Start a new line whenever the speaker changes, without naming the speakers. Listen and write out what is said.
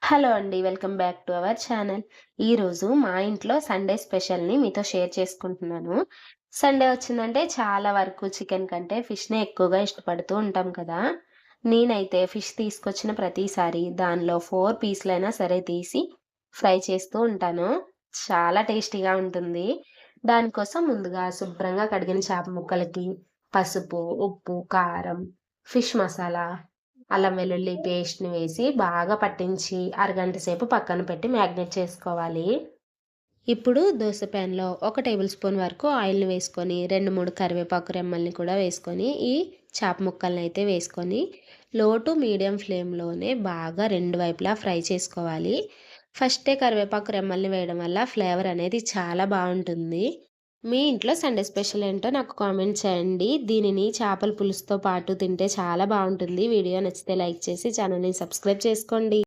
Hello అండి. Welcome back to our channel. ఈరోజు మా ఇంట్లో సండే స్పెషల్‌ని మీతో షేర్ చేసుకుంటున్నాను. సండే వచ్చిందంటే చాలా వరకు చికెన్ కంటే ఫిష్‌నే ఎక్కువగా ఇష్టపడుతూ ఉంటాం కదా! నేనైతే ఫిష్ తీసుకొచ్చిన ప్రతిసారి దానిలో 4 పీసులైనా సరే తీసి ఫ్రై చేస్తూ ఉంటాను. చాలా టేస్టీగా ఉంటుంది. దానికోసం ముందుగా శుభ్రంగా కడిగిన చేప ముక్కలకి పసుపు, ఉప్పు, కారం, ఫిష్ మసాలా, అల్లం వెల్లుల్లి పేస్ట్‌ని వేసి బాగా పట్టించి అరగంట సేపు పక్కన పెట్టి మ్యాగ్నేట్ చేసుకోవాలి. ఇప్పుడు దోస ప్యాన్‌లో ఒక టేబుల్ స్పూన్ వరకు ఆయిల్‌ని వేసుకొని 2, 3 కరివేపాకు రెమ్మల్ని కూడా వేసుకొని ఈ చేప ముక్కలనైతే వేసుకొని లో టు మీడియం ఫ్లేమ్‌లోనే బాగా రెండు వైపులా ఫ్రై చేసుకోవాలి. ఫస్టే కరివేపాకు రెమ్మల్ని వేయడం వల్ల ఫ్లేవర్ అనేది చాలా బావుంటుంది. మీ ఇంట్లో సండే స్పెషల్ ఏంటో నాకు కామెంట్ చేయండి. దీనిని చేపల పులుసుతో పాటు తింటే చాలా బావుంటుంది. వీడియో నచ్చితే లైక్ చేసి ఛానల్‌ని సబ్స్క్రైబ్ చేసుకోండి.